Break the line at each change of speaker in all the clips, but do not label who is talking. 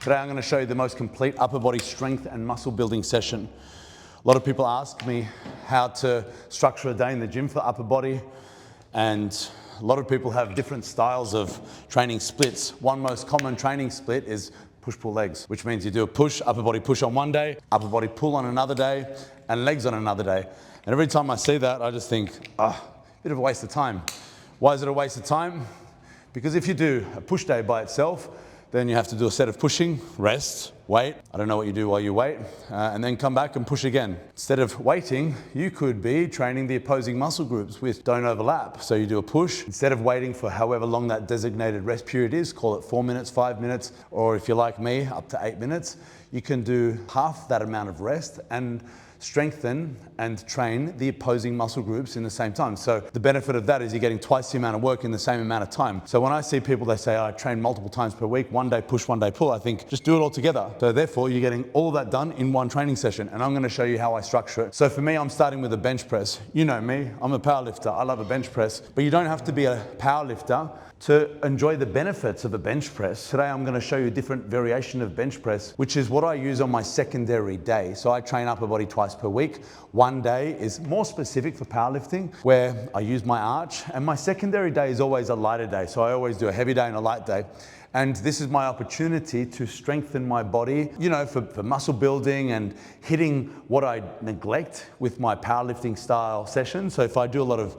Today I'm going to show you the most complete upper body strength and muscle building session. A lot of people ask me how to structure a day in the gym for upper body, and a lot of people have different styles of training splits. One most common training split is push-pull legs, which means you do a push, upper body push on one day, upper body pull on another day, and legs on another day. And every time I see that, I just think, bit of a waste of time. Why is it a waste of time? Because if you do a push day by itself, then you have to do a set of pushing, rest, wait. I don't know what you do while you wait, and then come back and push again. Instead of waiting, you could be training the opposing muscle groups which don't overlap. So you do a push. Instead of waiting for however long that designated rest period is, call it 4 minutes, 5 minutes, or if you're like me, up to 8 minutes, you can do half that amount of rest and strengthen and train the opposing muscle groups in the same time. So the benefit of that is you're getting twice the amount of work in the same amount of time. So when I see people, they say, I train multiple times per week, one day push, one day pull, I think just do it all together. So therefore you're getting all that done in one training session, and I'm going to show you how I structure it. So for me, I'm starting with a bench press. You know me, I'm a power lifter. I love a bench press, but you don't have to be a power lifter to enjoy the benefits of a bench press. Today I'm going to show you a different variation of bench press, which is what I use on my secondary day. So I train upper body twice per week. One day is more specific for powerlifting, where I use my arch, and my secondary day is always a lighter day. So I always do a heavy day and a light day. And this is my opportunity to strengthen my body, you know, for muscle building and hitting what I neglect with my powerlifting style session. So if I do a lot of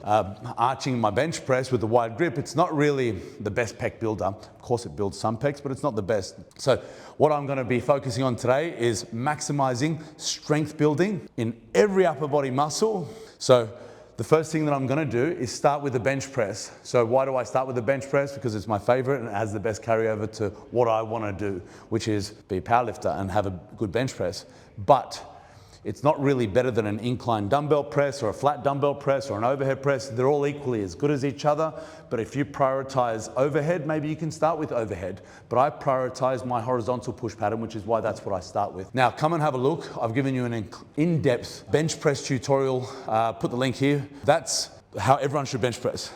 arching in my bench press with a wide grip, it's not really the best pec builder. Of course it builds some pecs, but it's not the best. So what I'm going to be focusing on today is maximizing strength building in every upper body muscle. So the first thing that I'm going to do is start with the bench press. So why do I start with the bench press? Because it's my favorite and it has the best carryover to what I want to do, which is be a powerlifter and have a good bench press. But it's not really better than an incline dumbbell press or a flat dumbbell press or an overhead press. They're all equally as good as each other. But if you prioritize overhead, maybe you can start with overhead. But I prioritize my horizontal push pattern, which is why that's what I start with. Now, come and have a look. I've given you an in-depth bench press tutorial. Put the link here. That's how everyone should bench press.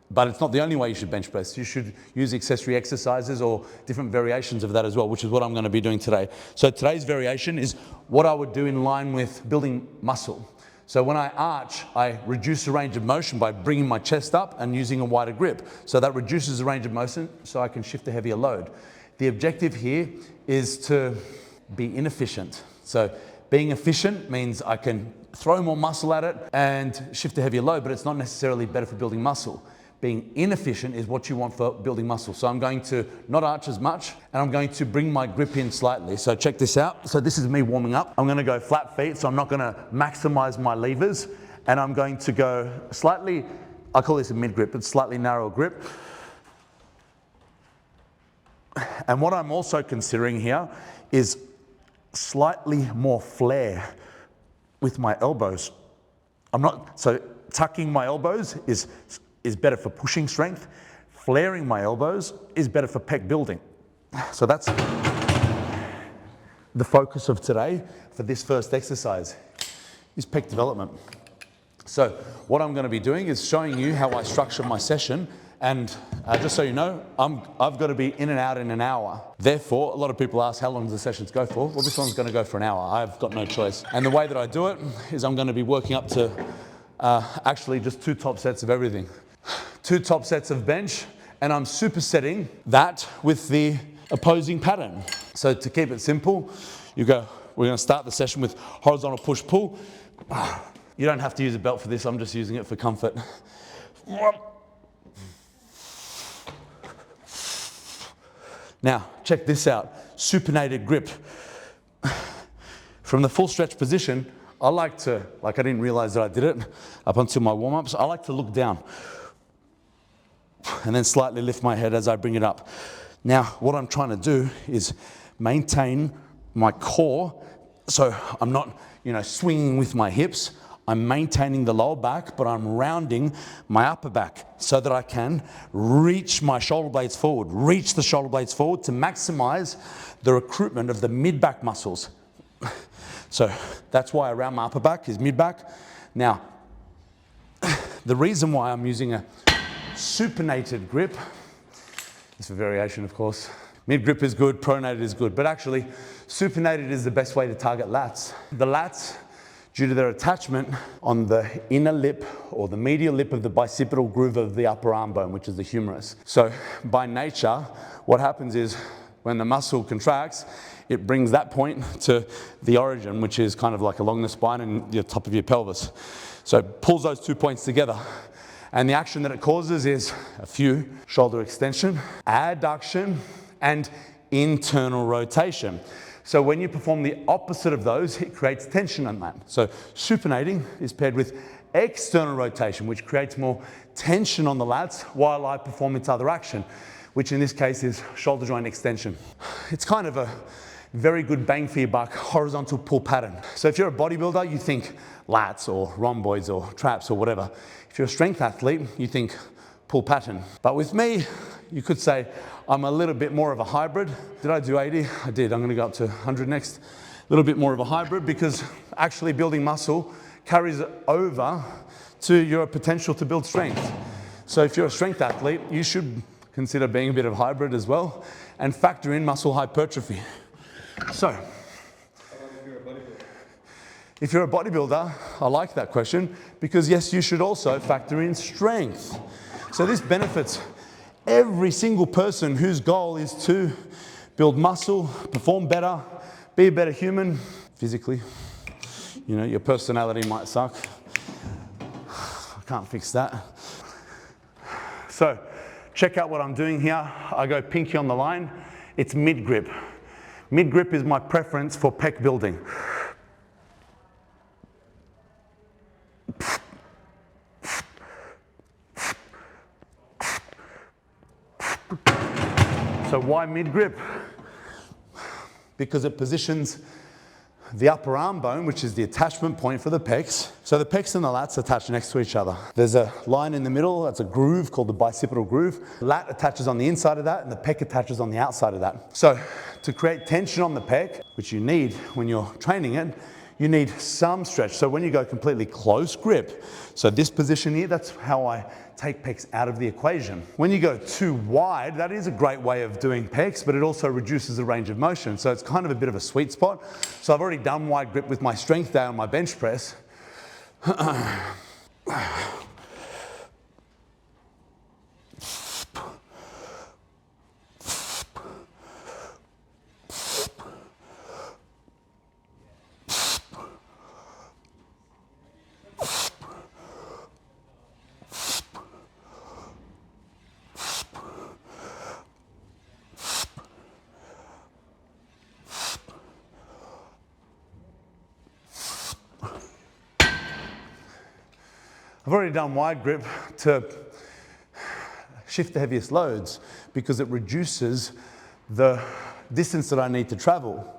But it's not the only way you should bench press. You should use accessory exercises or different variations of that as well, which is what I'm going to be doing today. So today's variation is what I would do in line with building muscle. So when I arch, I reduce the range of motion by bringing my chest up and using a wider grip. So that reduces the range of motion so I can shift a heavier load. The objective here is to be inefficient. So being efficient means I can throw more muscle at it and shift a heavier load, but it's not necessarily better for building muscle. Being inefficient is what you want for building muscle. So I'm going to not arch as much, and I'm going to bring my grip in slightly. So check this out. So this is me warming up. I'm going to go flat feet, so I'm not going to maximize my levers, and I'm going to go slightly, I call this a mid grip, but slightly narrow grip. And what I'm also considering here is slightly more flare with my elbows. So tucking my elbows is better for pushing strength. Flaring my elbows is better for pec building. So that's the focus of today for this first exercise, is pec development. So what I'm going to be doing is showing you how I structure my session, and just so you know, I've got to be in and out in an hour. Therefore, a lot of people ask how long does the sessions go for? Well, this one's going to go for an hour. I've got no choice. And the way that I do it is I'm going to be working up to actually just 2 top sets of everything. 2 top sets of bench, and I'm supersetting that with the opposing pattern. So to keep it simple, we're going to start the session with horizontal push-pull. You don't have to use a belt for this, I'm just using it for comfort. Now, check this out, supinated grip. From the full stretch position, I like to, I didn't realize that I did it up until my warm-ups, I like to look down and then slightly lift my head as I bring it up. Now, what I'm trying to do is maintain my core, so I'm not, swinging with my hips. I'm maintaining the lower back, but I'm rounding my upper back so that I can reach my shoulder blades forward, reach the shoulder blades forward to maximize the recruitment of the mid-back muscles. So that's why I round my upper back is mid-back. Now, the reason why I'm using a supinated grip, it's a variation of course, Mid grip is good, pronated is good, but actually supinated is the best way to target lats. The lats, due to their attachment on the inner lip or the medial lip of the bicipital groove of the upper arm bone, which is the humerus. So by nature, what happens is when the muscle contracts, it brings that point to the origin, which is kind of like along the spine and the top of your pelvis. So it pulls those 2 points together. And the action that it causes is a few: shoulder extension, adduction, and internal rotation. So when you perform the opposite of those, it creates tension on that. So supinating is paired with external rotation, which creates more tension on the lats while I perform its other action, which in this case is shoulder joint extension. It's kind of a very good bang for your buck horizontal pull pattern. So if you're a bodybuilder, you think lats or rhomboids or traps or whatever. If you're a strength athlete, you think pull pattern. But with me, you could say I'm a little bit more of a hybrid. Did I do 80? I did. I'm going to go up to 100 next. A little bit more of a hybrid because actually building muscle carries over to your potential to build strength. So if you're a strength athlete, you should consider being a bit of hybrid as well and factor in muscle hypertrophy. So, if you're a bodybuilder, I like that question because yes, you should also factor in strength. So this benefits every single person whose goal is to build muscle, perform better, be a better human physically. You know, your personality might suck. I can't fix that. So, check out what I'm doing here. I go pinky on the line. It's mid grip. Mid grip is my preference for pec building. So why mid grip? Because it positions the upper arm bone, which is the attachment point for the pecs. So the pecs and the lats attach next to each other. There's a line in the middle, that's a groove called the bicipital groove. Lat attaches on the inside of that and the pec attaches on the outside of that. So to create tension on the pec, which you need when you're training it, you need some stretch. So when you go completely close grip, so this position here, that's how I take pecs out of the equation. When you go too wide, that is a great way of doing pecs, but it also reduces the range of motion. So it's kind of a bit of a sweet spot. So I've already done wide grip with my strength day on my bench press. I've already done wide grip to shift the heaviest loads because it reduces the distance that I need to travel.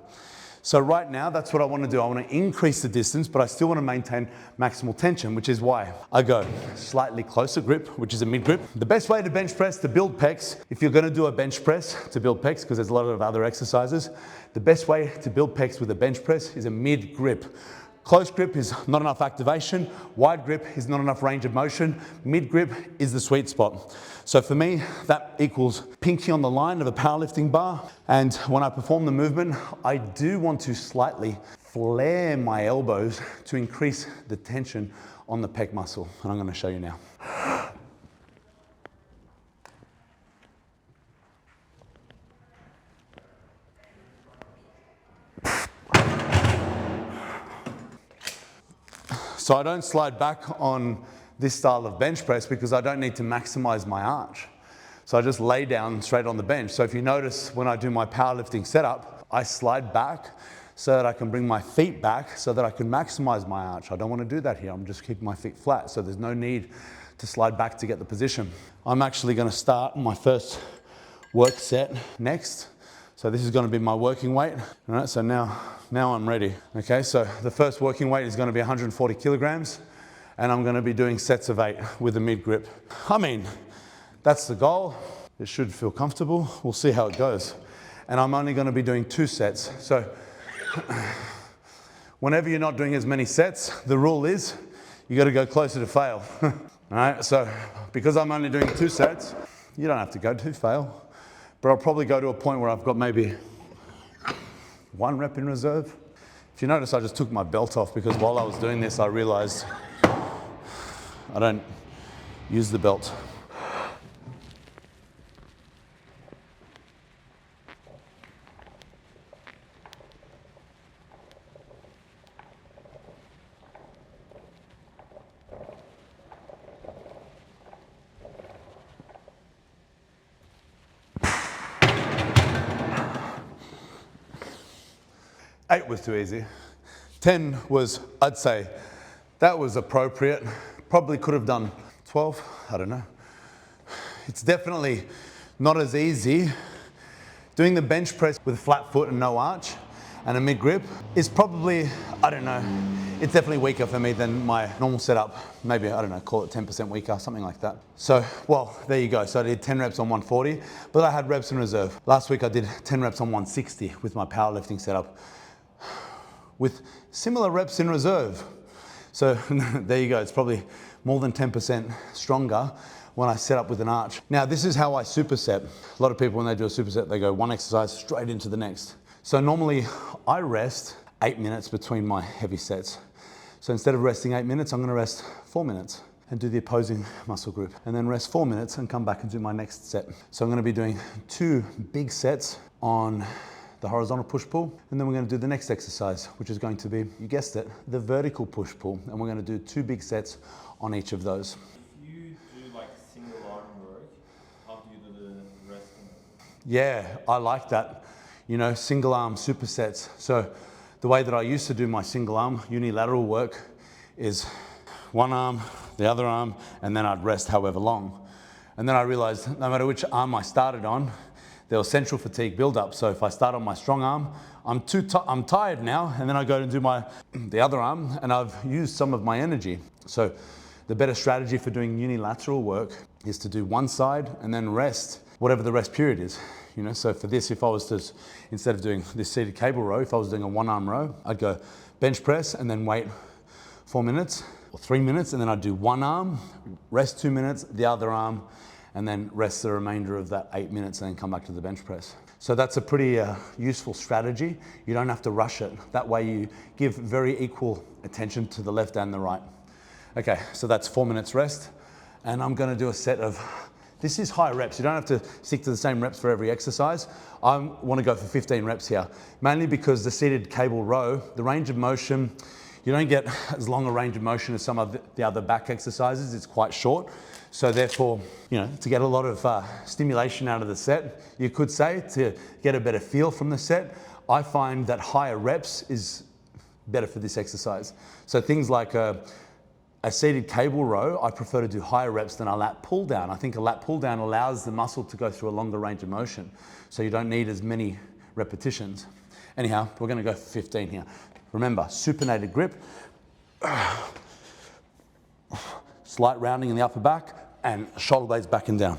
So right now, that's what I want to do. I want to increase the distance, but I still want to maintain maximal tension, which is why I go slightly closer grip, which is a mid grip. The best way to bench press to build pecs, if you're going to do a bench press to build pecs, because there's a lot of other exercises, the best way to build pecs with a bench press is a mid grip. Close grip is not enough activation, wide grip is not enough range of motion, mid grip is the sweet spot. So for me, that equals pinky on the line of a powerlifting bar, and when I perform the movement, I do want to slightly flare my elbows to increase the tension on the pec muscle, and I'm going to show you now. So I don't slide back on this style of bench press because I don't need to maximize my arch. So I just lay down straight on the bench. So if you notice when I do my powerlifting setup, I slide back so that I can bring my feet back so that I can maximize my arch. I don't want to do that here. I'm just keeping my feet flat. So there's no need to slide back to get the position. I'm actually going to start my first work set next. So this is going to be my working weight. All right, so now I'm ready. Okay, so the first working weight is going to be 140 kilograms, and I'm going to be doing sets of 8 with a mid grip. I mean, that's the goal. It should feel comfortable. We'll see how it goes. And I'm only going to be doing 2 sets. So whenever you're not doing as many sets, the rule is you got to go closer to fail. All right, so because I'm only doing 2 sets, you don't have to go to fail. but I'll probably go to a point where I've got maybe 1 rep in reserve. If you notice, I just took my belt off because while I was doing this, I realized I don't use the belt. Eight was too easy. 10 was, I'd say, that was appropriate. Probably could have done 12, I don't know. It's definitely not as easy. Doing the bench press with a flat foot and no arch and a mid grip is probably, I don't know, it's definitely weaker for me than my normal setup. Maybe, I don't know, call it 10% weaker, something like that. So, well, there you go. So I did 10 reps on 140, but I had reps in reserve. Last week I did 10 reps on 160 with my powerlifting setup, with similar reps in reserve. So there you go, it's probably more than 10% stronger when I set up with an arch. Now this is how I superset. A lot of people when they do a superset, they go one exercise straight into the next. So normally I rest 8 minutes between my heavy sets. So instead of resting 8 minutes, I'm gonna rest 4 minutes and do the opposing muscle group, and then rest 4 minutes and come back and do my next set. So I'm gonna be doing 2 big sets on the horizontal push-pull, and then we're going to do the next exercise, which is going to be, you guessed it, the vertical push-pull, and we're going to do 2 big sets on each of those.
If you do like single arm work, how do you do the resting?
Yeah, I like that. You know, single arm supersets. So the way that I used to do my single arm unilateral work is one arm, the other arm, and then I'd rest however long. And then I realized no matter which arm I started on, there was central fatigue buildup. So if I start on my strong arm, I'm tired now, and then I go and do the other arm, and I've used some of my energy. So the better strategy for doing unilateral work is to do one side and then rest, whatever the rest period is. You know, so for this, if I was to, instead of doing this seated cable row, if I was doing a 1-arm row, I'd go bench press and then wait 4 minutes or 3 minutes, and then I'd do one arm, rest 2 minutes, the other arm, and then rest the remainder of that 8 minutes and then come back to the bench press. So that's a pretty useful strategy. You don't have to rush it. That way you give very equal attention to the left and the right. Okay, so that's 4 minutes rest. And I'm gonna do a set of, this is high reps. You don't have to stick to the same reps for every exercise. I wanna go for 15 reps here, mainly because the seated cable row, the range of motion, you don't get as long a range of motion as some of the other back exercises. It's quite short. So therefore, you know, to get a lot of stimulation out of the set, you could say, to get a better feel from the set, I find that higher reps is better for this exercise. So things like a seated cable row, I prefer to do higher reps than a lat pull down. I think a lat pull down allows the muscle to go through a longer range of motion. So you don't need as many repetitions. Anyhow, we're gonna go for 15 here. Remember, supinated grip, slight rounding in the upper back, and shoulder blades back and down.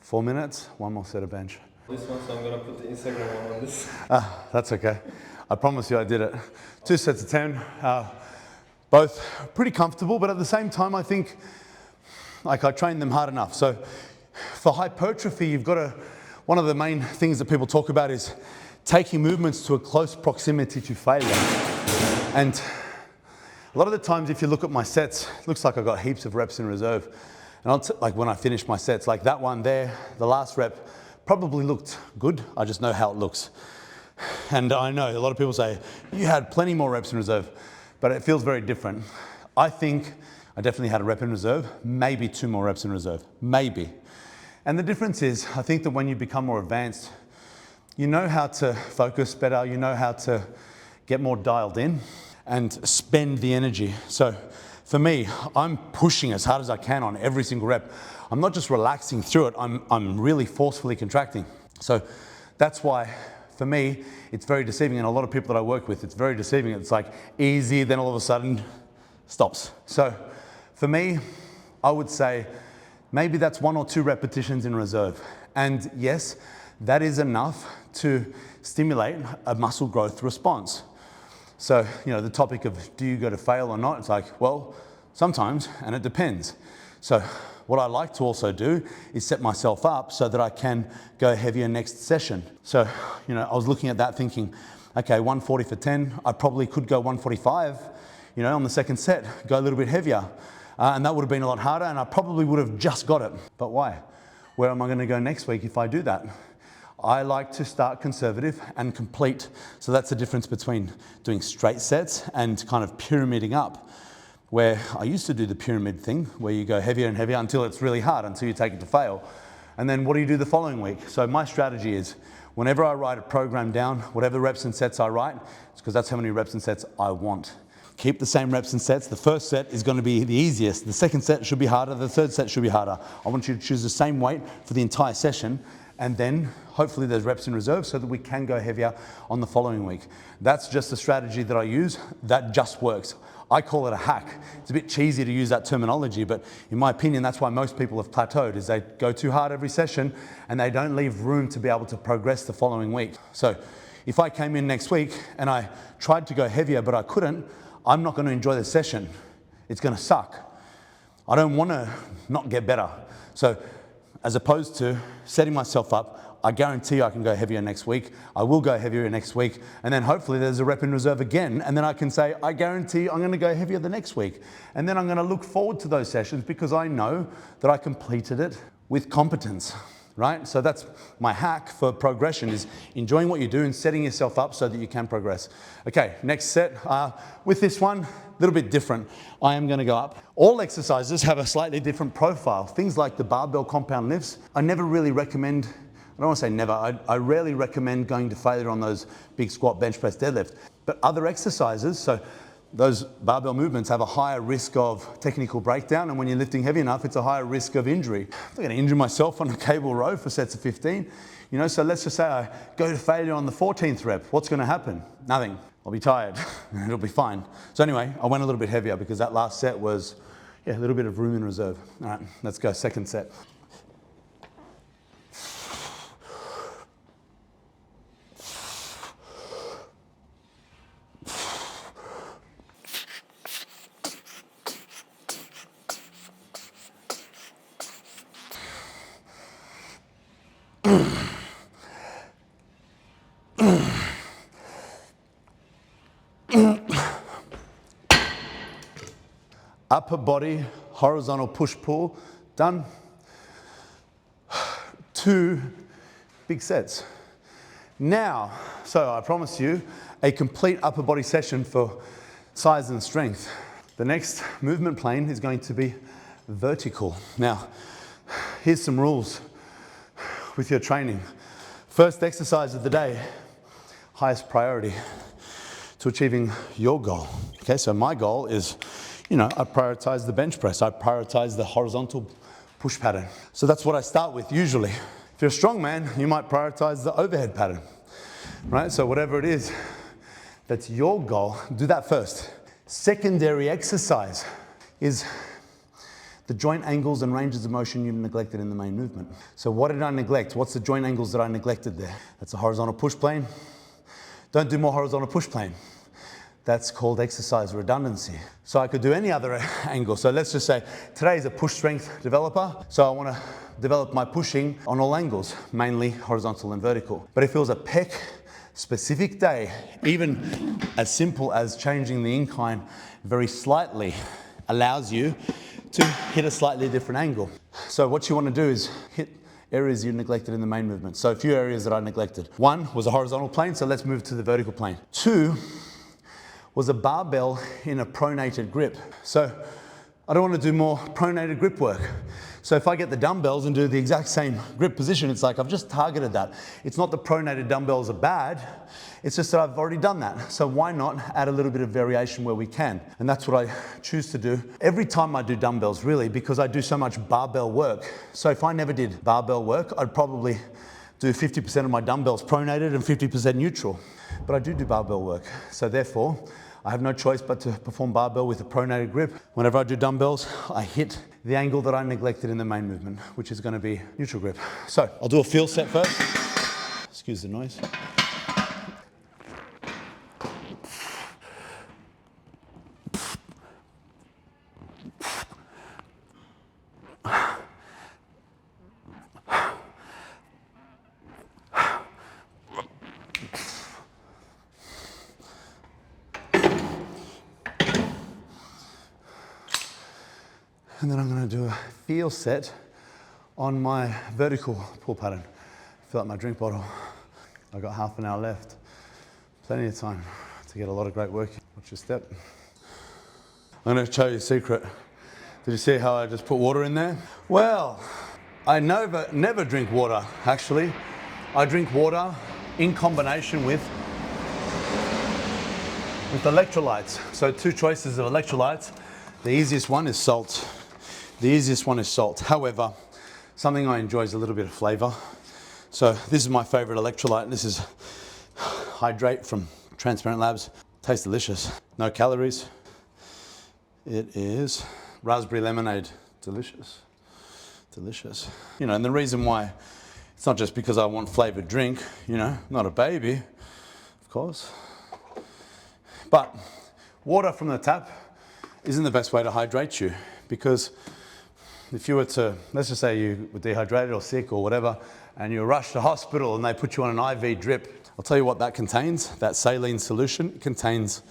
Four minutes, one more set of bench.
This one, so I'm gonna put the Instagram one on this.
That's okay. I promise you I did it. 2 sets of 10, both pretty comfortable, but at the same time I think like I trained them hard enough. So for hypertrophy, you've got to, one of the main things that people talk about is taking movements to a close proximity to failure. And a lot of the times if you look at my sets, it looks like I've got heaps of reps in reserve. And like when I finish my sets, like that one there, the last rep probably looked good. I just know how it looks. And I know a lot of people say, you had plenty more reps in reserve, but it feels very different. I think I definitely had a rep in reserve, maybe 2 more reps in reserve, maybe. And the difference is, I think that when you become more advanced, you know how to focus better, you know how to get more dialed in and spend the energy. So for me, I'm pushing as hard as I can on every single rep. I'm not just relaxing through it, I'm really forcefully contracting. So that's why, for me, it's very deceiving, and a lot of people that I work with, it's very deceiving. It's like easy, then all of a sudden, stops. So for me, I would say maybe that's 1 or 2 repetitions in reserve. And yes, that is enough to stimulate a muscle growth response. So, the topic of do you go to fail or not, it's like, well, sometimes, and it depends. So what I like to also do is set myself up so that I can go heavier next session. So, I was looking at that thinking, okay, 140 for 10, I probably could go 145, on the second set, go a little bit heavier. And that would have been a lot harder, and I probably would have just got it. But why? Where am I going to go next week if I do that? I like to start conservative and complete. So that's the difference between doing straight sets and kind of pyramiding up, where I used to do the pyramid thing, where you go heavier and heavier until it's really hard, until you take it to fail. And then what do you do the following week? So my strategy is, whenever I write a program down, whatever reps and sets I write, it's because that's how many reps and sets I want. Keep the same reps and sets. The first set is going to be the easiest. The second set should be harder. The third set should be harder. I want you to choose the same weight for the entire session, and then hopefully there's reps in reserve so that we can go heavier on the following week. That's just a strategy that I use that just works. I call it a hack. It's a bit cheesy to use that terminology, but in my opinion, that's why most people have plateaued, is they go too hard every session and they don't leave room to be able to progress the following week. So if I came in next week and I tried to go heavier but I couldn't, I'm not going to enjoy the session. It's going to suck. I don't want to not get better. So as opposed to setting myself up, I guarantee I can go heavier next week. I will go heavier next week. And then hopefully there's a rep in reserve again. And then I can say, I guarantee I'm going to go heavier the next week. And then I'm going to look forward to those sessions because I know that I completed it with competence, right? So that's my hack for progression, is enjoying what you do and setting yourself up so that you can progress. Okay, next set. With this one, a little bit different. I am going to go up. All exercises have a slightly different profile. Things like the barbell compound lifts, I never really recommend. I don't want to say never, I rarely recommend going to failure on those big squat, bench press, deadlift. But other exercises, so those barbell movements have a higher risk of technical breakdown, and when you're lifting heavy enough, it's a higher risk of injury. I'm not going to injure myself on a cable row for sets of 15. So let's just say I go to failure on the 14th rep. What's going to happen? Nothing. I'll be tired. It'll be fine. So anyway, I went a little bit heavier because that last set was, a little bit of room in reserve. All right, let's go second set. Upper body, horizontal push-pull, done. 2 big sets. Now, so I promise you a complete upper body session for size and strength. The next movement plane is going to be vertical. Now, here's some rules with your training. First exercise of the day, highest priority to achieving your goal. Okay, so my goal is, I prioritize the bench press. I prioritize the horizontal push pattern. So that's what I start with usually. If you're a strong man, you might prioritize the overhead pattern, right? So whatever it is, that's your goal, do that first. Secondary exercise is the joint angles and ranges of motion you've neglected in the main movement. So what did I neglect? What's the joint angles that I neglected there? That's a horizontal push plane. Don't do more horizontal push plane. That's called exercise redundancy. So I could do any other angle. So let's just say today is a push strength developer. So I want to develop my pushing on all angles, mainly horizontal and vertical. But if it was a pec specific day, even as simple as changing the incline very slightly allows you to hit a slightly different angle. So what you want to do is hit areas you neglected in the main movement. So a few areas that I neglected. 1 was a horizontal plane, so let's move to the vertical plane. 2 was a barbell in a pronated grip. So I don't want to do more pronated grip work. So if I get the dumbbells and do the exact same grip position, it's like I've just targeted that. It's not that pronated dumbbells are bad, it's just that I've already done that. So why not add a little bit of variation where we can? And that's what I choose to do every time I do dumbbells, really, because I do so much barbell work. So if I never did barbell work, I'd probably do 50% of my dumbbells pronated and 50% neutral. But I do barbell work. So therefore, I have no choice but to perform barbell with a pronated grip. Whenever I do dumbbells, I hit the angle that I neglected in the main movement, which is going to be neutral grip. So I'll do a feel set first. Excuse the noise. And then I'm going to do a feel set on my vertical pull pattern. Fill up my drink bottle. I've got half an hour left. Plenty of time to get a lot of great work. Watch your step. I'm going to show you a secret. Did you see how I just put water in there? Well, I never drink water, actually. I drink water in combination with electrolytes. So 2 choices of electrolytes. The easiest one is salt. However, something I enjoy is a little bit of flavor. So this is my favorite electrolyte. This is Hydrate from Transparent Labs. Tastes delicious. No calories. It is raspberry lemonade. Delicious. Delicious. You know, and the reason why, it's not just because I want flavored drink, you know, not a baby, of course. But water from the tap isn't the best way to hydrate you, because if you were to, let's just say you were dehydrated or sick or whatever, and you rushed to hospital and they put you on an IV drip, I'll tell you what that contains. That saline solution contains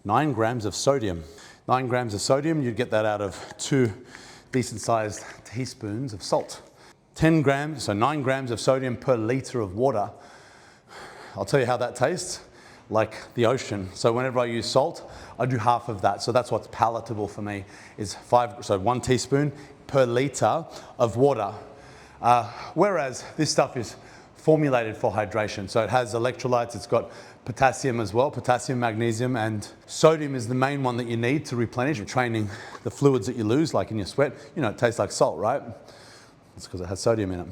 9 grams of sodium. 9 grams of sodium, you'd get that out of 2 decent-sized teaspoons of salt. 10 grams, so 9 grams of sodium per liter of water. I'll tell you how that tastes. Like the ocean. So whenever I use salt, I do half of that. So that's what's palatable for me, is 1 teaspoon per liter of water. Whereas this stuff is formulated for hydration. So it has electrolytes, it's got potassium as well, potassium, magnesium, and sodium is the main one that you need to replenish. You're training the fluids that you lose, like in your sweat. You know, it tastes like salt, right? It's because it has sodium in it.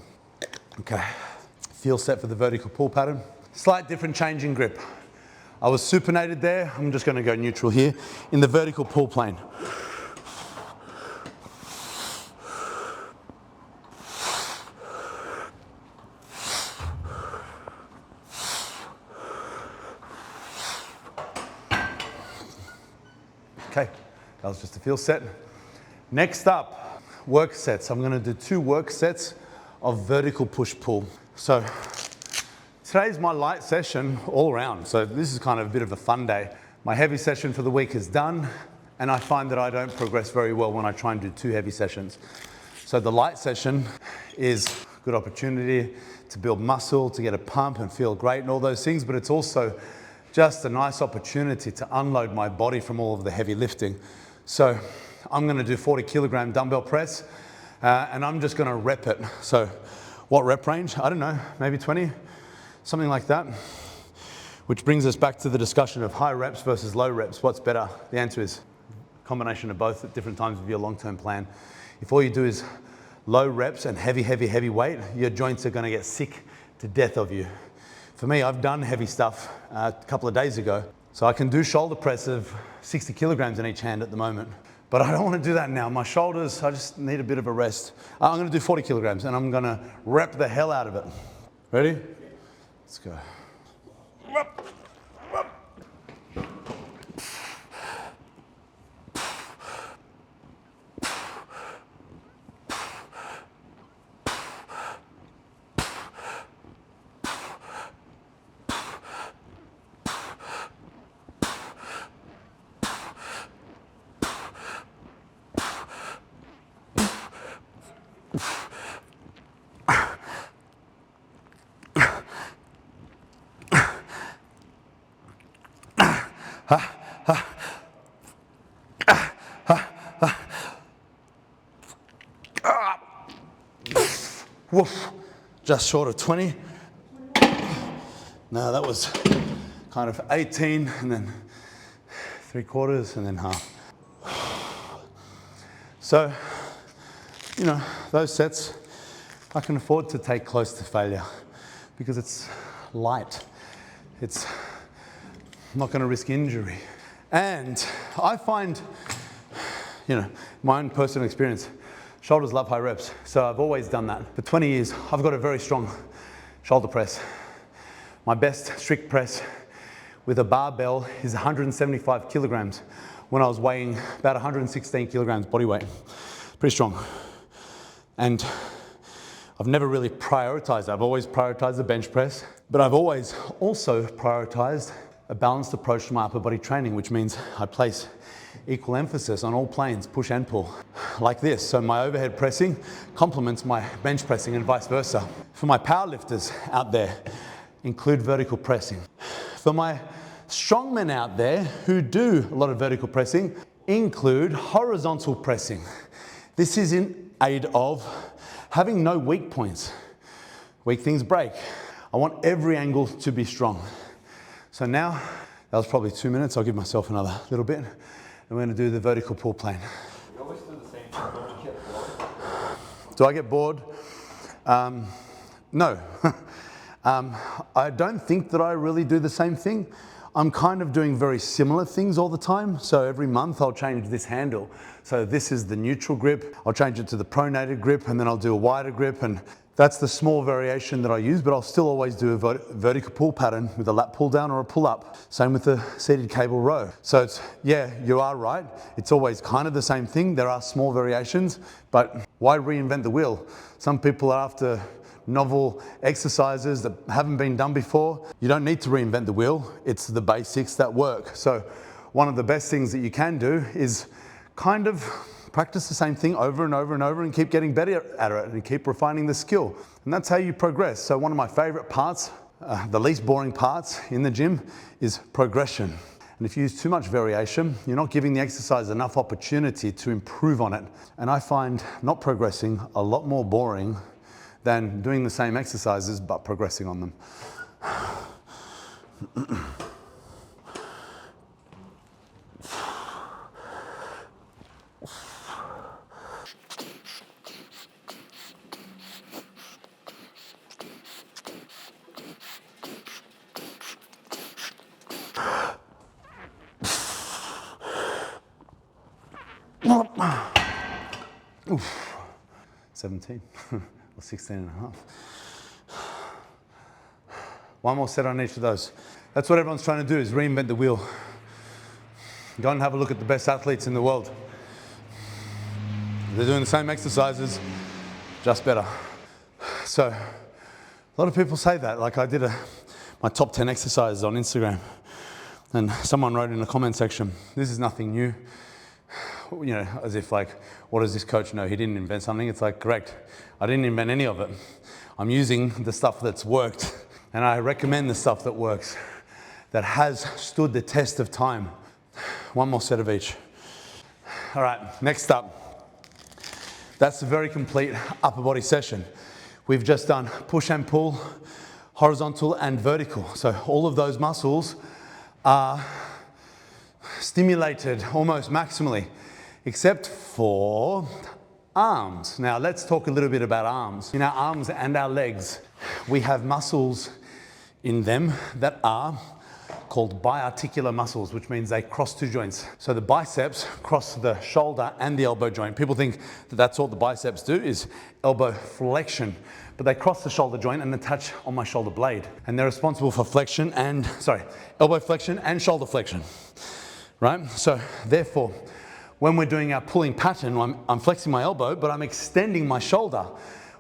Okay, feel set for the vertical pull pattern. Slight different change in grip. I was supinated there. I'm just going to go neutral here in the vertical pull plane. Okay, that was just a feel set. Next up, work sets. I'm going to do 2 work sets of vertical push-pull. So today's my light session all around, so this is kind of a bit of a fun day. My heavy session for the week is done, and I find that I don't progress very well when I try and do 2 heavy sessions. So the light session is a good opportunity to build muscle, to get a pump and feel great and all those things, but it's also just a nice opportunity to unload my body from all of the heavy lifting. So I'm going to do 40 kilogram dumbbell press, and I'm just going to rep it. So what rep range? I don't know, maybe 20? Something like that, which brings us back to the discussion of high reps versus low reps. What's better? The answer is a combination of both at different times of your long-term plan. If all you do is low reps and heavy weight, your joints are going to get sick to death of you. For me, I've done heavy stuff a couple of days ago, so I can do shoulder press of 60 kilograms in each hand at the moment. But I don't want to do that now. My shoulders, I just need a bit of a rest. I'm going to do 40 kilograms and I'm going to rep the hell out of it. Ready? Let's go. Woof, just short of 20. No, that was kind of 18 and then 3/4 and then half. So, you know, those sets I can afford to take close to failure because it's light. I'm not going to risk injury. And I find, you know, my own personal experience, shoulders love high reps. So I've always done that. For 20 years, I've got a very strong shoulder press. My best strict press with a barbell is 175 kilograms when I was weighing about 116 kilograms body weight. Pretty strong. And I've never really prioritized that. I've always prioritized the bench press, but I've always also prioritized a balanced approach to my upper body training, which means I place equal emphasis on all planes, push and pull, like this. So my overhead pressing complements my bench pressing and vice versa. For my powerlifters out there, include vertical pressing. For my strongmen out there who do a lot of vertical pressing, include horizontal pressing. This is in aid of having no weak points. Weak things break. I want every angle to be strong. So now, that was probably 2 minutes. I'll give myself another little bit. And we're gonna do the vertical pull plane.
You always do the same thing, don't you get bored?
Do I get bored? No. I don't think that I really do the same thing. I'm kind of doing very similar things all the time. So every month I'll change this handle. So this is the neutral grip. I'll change it to the pronated grip, and then I'll do a wider grip. And that's the small variation that I use, but I'll still always do a vertical pull pattern with a lat pull down or a pull up. Same with the seated cable row. So it's, yeah, you are right. It's always kind of the same thing. There are small variations, but why reinvent the wheel? Some people are after novel exercises that haven't been done before. You don't need to reinvent the wheel. It's the basics that work. So one of the best things that you can do is kind of practice the same thing over and over and over and keep getting better at it and keep refining the skill. And that's how you progress. So one of my favorite parts, the least boring parts in the gym, is progression. And if you use too much variation, you're not giving the exercise enough opportunity to improve on it. And I find not progressing a lot more boring than doing the same exercises but progressing on them. Oof. 17 or 16 and a half. One more set on each of those. That's what everyone's trying to do, is reinvent the wheel. Go and have a look at the best athletes in the world. They're doing the same exercises, just better. So a lot of people say that. Like I did my top 10 exercises on Instagram, and someone wrote in the comment section, this is nothing new. You know, as if like, what does this coach know? He didn't invent something. It's like, correct. I didn't invent any of it. I'm using the stuff that's worked, and I recommend the stuff that works, that has stood the test of time. One more set of each. All right, next up. That's a very complete upper body session. We've just done push and pull, horizontal and vertical. So all of those muscles are stimulated almost maximally, except for arms. Now let's talk a little bit about arms. In our arms and our legs, we have muscles in them that are called bi-articular muscles, which means they cross two joints. So the biceps cross the shoulder and the elbow joint. People think that that's all the biceps do, is elbow flexion, but they cross the shoulder joint and attach on my shoulder blade. And they're responsible for elbow flexion and shoulder flexion, right? So therefore, when we're doing our pulling pattern, I'm flexing my elbow, but I'm extending my shoulder,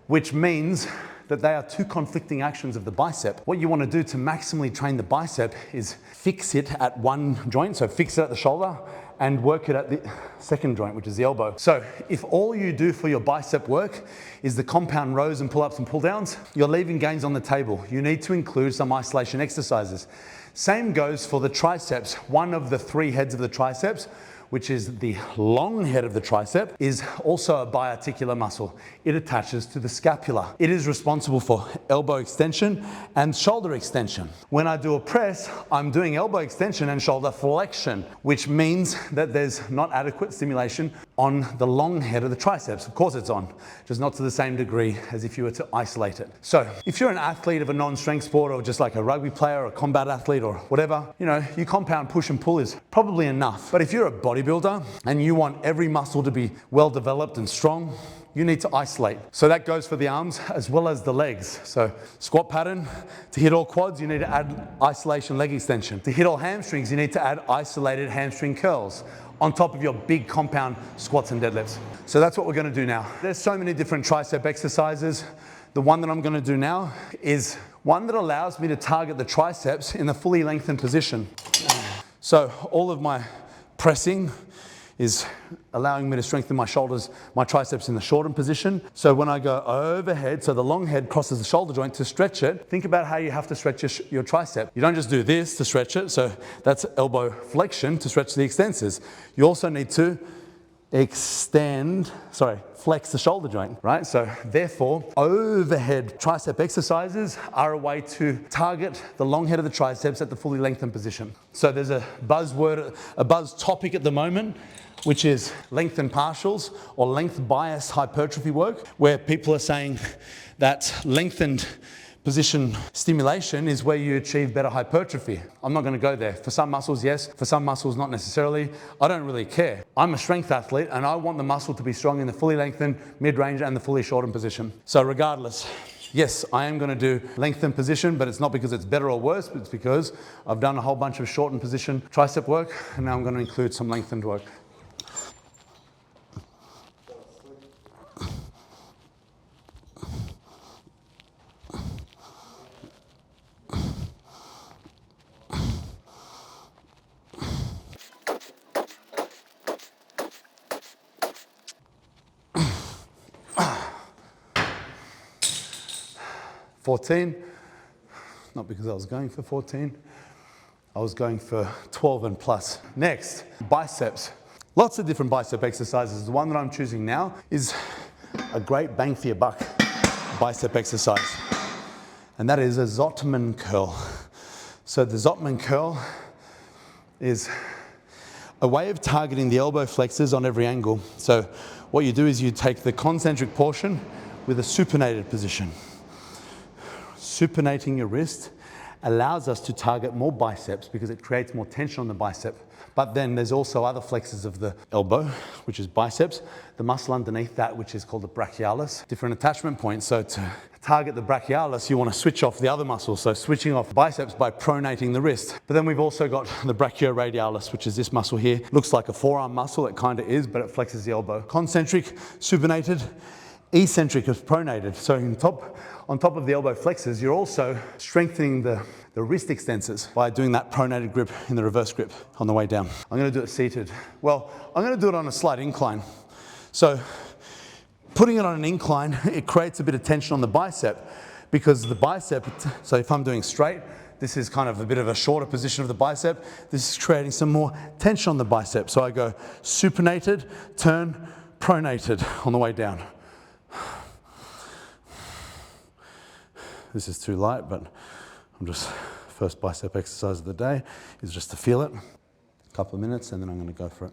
which means that they are two conflicting actions of the bicep. What you want to do to maximally train the bicep is fix it at one joint, so fix it at the shoulder, and work it at the second joint, which is the elbow. So if all you do for your bicep work is the compound rows and pull-ups and pull-downs, you're leaving gains on the table. You need to include some isolation exercises. Same goes for the triceps. One of the three heads of the triceps which is the long head of the tricep, is also a bi-articular muscle. It attaches to the scapula. It is responsible for elbow extension and shoulder extension. When I do a press, I'm doing elbow extension and shoulder flexion, which means that there's not adequate stimulation on the long head of the triceps. Of course it's on, just not to the same degree as if you were to isolate it. So if you're an athlete of a non-strength sport, or just like a rugby player or a combat athlete or whatever, you know, your compound push and pull is probably enough. But if you're a bodybuilder and you want every muscle to be well developed and strong, you need to isolate. So that goes for the arms as well as the legs. So squat pattern, to hit all quads, you need to add isolation leg extension. To hit all hamstrings, you need to add isolated hamstring curls on top of your big compound squats and deadlifts. So that's what we're gonna do now. There's so many different tricep exercises. The one that I'm gonna do now is one that allows me to target the triceps in the fully lengthened position. So all of my pressing is allowing me to strengthen my shoulders, my triceps in the shortened position. So when I go overhead, so the long head crosses the shoulder joint to stretch it, think about how you have to stretch your tricep. You don't just do this to stretch it, so that's elbow flexion to stretch the extensors. You also need to flex the shoulder joint, right? So therefore, overhead tricep exercises are a way to target the long head of the triceps at the fully lengthened position. So there's a buzzword, a buzz topic at the moment, which is lengthened partials or length bias hypertrophy work, where people are saying that lengthened position stimulation is where you achieve better hypertrophy. I'm not going to go there. For some muscles, yes. For some muscles, not necessarily. I don't really care. I'm a strength athlete and I want the muscle to be strong in the fully lengthened, mid-range and the fully shortened position. So regardless, yes, I am going to do lengthened position, but it's not because it's better or worse, but it's because I've done a whole bunch of shortened position tricep work and now I'm going to include some lengthened work. Not because I was going for 14, I was going for 12 and plus. Next, biceps. Lots of different bicep exercises. The one that I'm choosing now is a great bang for your buck bicep exercise, and that is a Zottman curl. So the Zottman curl is a way of targeting the elbow flexors on every angle. So what you do is you take the concentric portion with a supinated position. Supinating your wrist allows us to target more biceps because it creates more tension on the bicep. But then there's also other flexors of the elbow, which is biceps, the muscle underneath that, which is called the brachialis, different attachment points. So to target the brachialis, you want to switch off the other muscles. So switching off biceps by pronating the wrist. But then we've also got the brachioradialis, which is this muscle here. Looks like a forearm muscle, it kind of is, but it flexes the elbow. Concentric, supinated, eccentric is pronated. So on top of the elbow flexors, you're also strengthening the wrist extensors by doing that pronated grip in the reverse grip on the way down. I'm going to do it seated. Well, I'm going to do it on a slight incline. So putting it on an incline, it creates a bit of tension on the bicep because the bicep, so if I'm doing straight, this is kind of a bit of a shorter position of the bicep. This is creating some more tension on the bicep. So I go supinated, turn, pronated on the way down. This is too light, but I'm just, first bicep exercise of the day is just to feel it. A couple of minutes and then I'm going to go for it.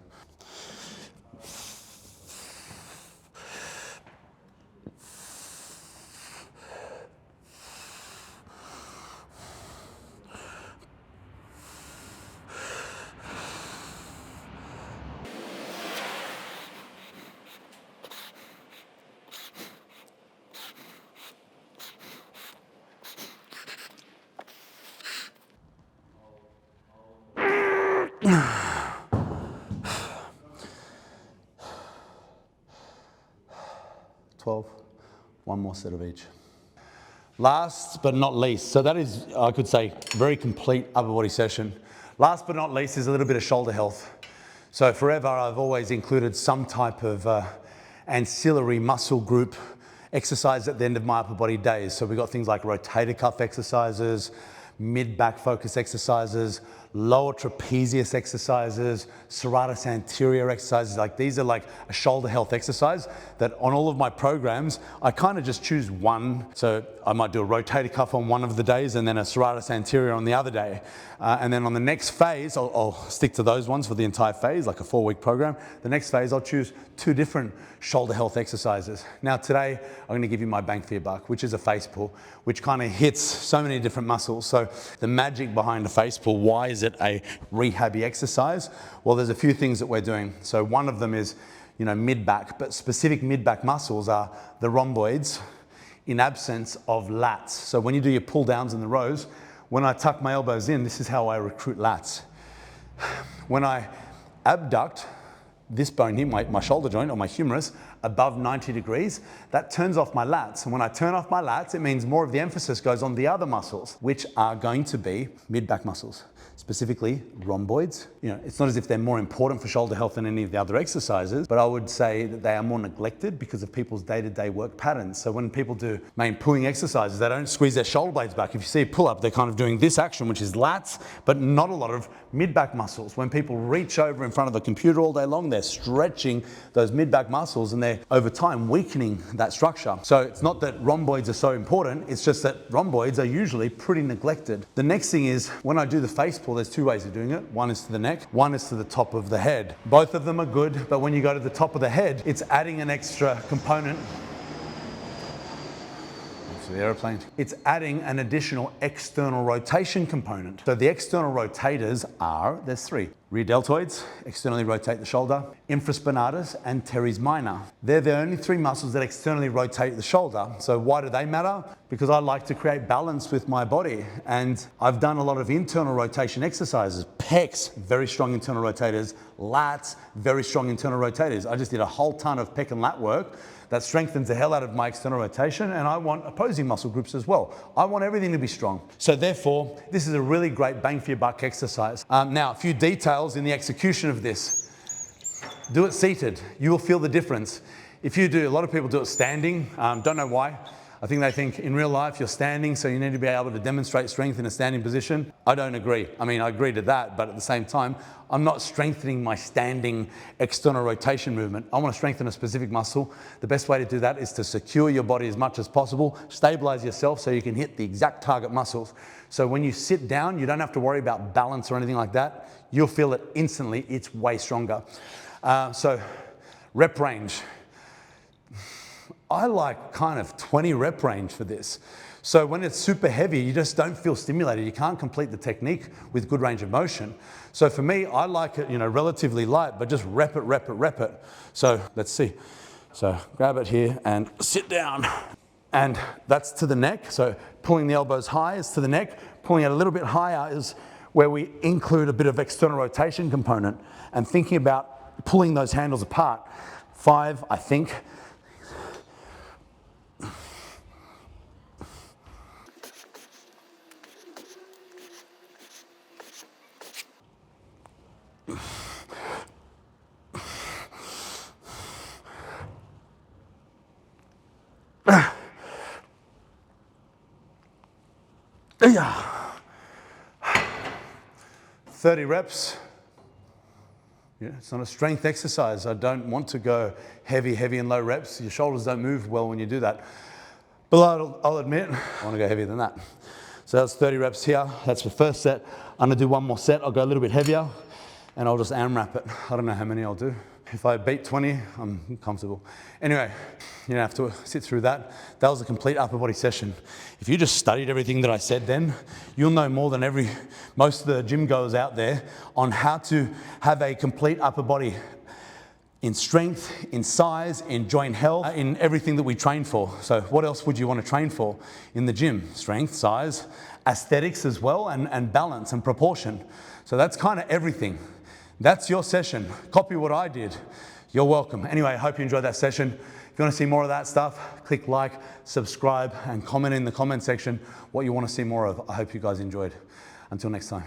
One more set of each. Last but not least, so that is, I could say, very complete upper body session. Last but not least is a little bit of shoulder health. So forever I've always included some type of ancillary muscle group exercise at the end of my upper body days. So we've got things like rotator cuff exercises, mid-back focus exercises, lower trapezius exercises, serratus anterior exercises. Like these are like a shoulder health exercise that on all of my programs, I kind of just choose one. So I might do a rotator cuff on one of the days and then a serratus anterior on the other day. And then on the next phase, I'll stick to those ones for the entire phase, like a 4-week program. The next phase, I'll choose 2 different shoulder health exercises. Now today, I'm going to give you my bang for your buck, which is a face pull, which kind of hits so many different muscles. So the magic behind a face pull, why is it a rehabby exercise? Well, there's a few things that we're doing. So one of them is, mid-back, but specific mid-back muscles are the rhomboids in absence of lats. So when you do your pull downs in the rows, when I tuck my elbows in, this is how I recruit lats. When I abduct this bone here, my shoulder joint or my humerus, above 90 degrees, that turns off my lats. And when I turn off my lats, it means more of the emphasis goes on the other muscles, which are going to be mid-back muscles, specifically rhomboids. It's not as if they're more important for shoulder health than any of the other exercises, but I would say that they are more neglected because of people's day-to-day work patterns. So when people do main pulling exercises, they don't squeeze their shoulder blades back. If you see a pull-up, they're kind of doing this action, which is lats, but not a lot of mid-back muscles. When people reach over in front of the computer all day long, they're stretching those mid-back muscles and they're over time weakening that structure. So it's not that rhomboids are so important, it's just that rhomboids are usually pretty neglected. The next thing is when I do the face pull, there's 2 ways of doing it. One is to the neck, one is to the top of the head. Both of them are good, but when you go to the top of the head, it's adding an extra component. The airplane. It's adding an additional external rotation component. So the external rotators are, there's 3. Rear deltoids, externally rotate the shoulder, infraspinatus, and teres minor. They're the only 3 muscles that externally rotate the shoulder. So why do they matter? Because I like to create balance with my body. And I've done a lot of internal rotation exercises. Pecs, very strong internal rotators. Lats, very strong internal rotators. I just did a whole ton of pec and lat work that strengthens the hell out of my external rotation, and I want opposing muscle groups as well. I want everything to be strong. So therefore, this is a really great bang for your buck exercise. Now, a few details in the execution of this. Do it seated. You will feel the difference. If you do, a lot of people do it standing. Don't know why. I think they think in real life you're standing, so you need to be able to demonstrate strength in a standing position. I don't agree. I mean, I agree to that, but at the same time, I'm not strengthening my standing external rotation movement. I want to strengthen a specific muscle. The best way to do that is to secure your body as much as possible, stabilize yourself so you can hit the exact target muscles. So when you sit down, you don't have to worry about balance or anything like that. You'll feel it instantly. It's way stronger. So rep range. I like kind of 20 rep range for this. So when it's super heavy, you just don't feel stimulated. You can't complete the technique with good range of motion. So for me, I like it, relatively light, but just rep it, rep it, rep it. So let's see. So grab it here and sit down. And that's to the neck. So pulling the elbows high is to the neck. Pulling it a little bit higher is where we include a bit of external rotation component and thinking about pulling those handles apart. 5, I think. Yeah. 30 reps. Yeah, it's not a strength exercise. I don't want to go heavy and low reps. Your shoulders don't move well when you do that. But I'll admit, I want to go heavier than that. So that's 30 reps here. That's the first set. I'm going to do one more set. I'll go a little bit heavier and I'll just AMRAP it. I don't know how many I'll do. If I beat 20, I'm comfortable. Anyway, you don't have to sit through that. That was a complete upper body session. If you just studied everything that I said then, you'll know more than most of the gym goers out there on how to have a complete upper body in strength, in size, in joint health, in everything that we train for. So what else would you want to train for in the gym? Strength, size, aesthetics as well, and balance and proportion. So that's kind of everything. That's your session. Copy what I did. You're welcome. Anyway, I hope you enjoyed that session. If you want to see more of that stuff, click like, subscribe, and comment in the comment section what you want to see more of. I hope you guys enjoyed. Until next time.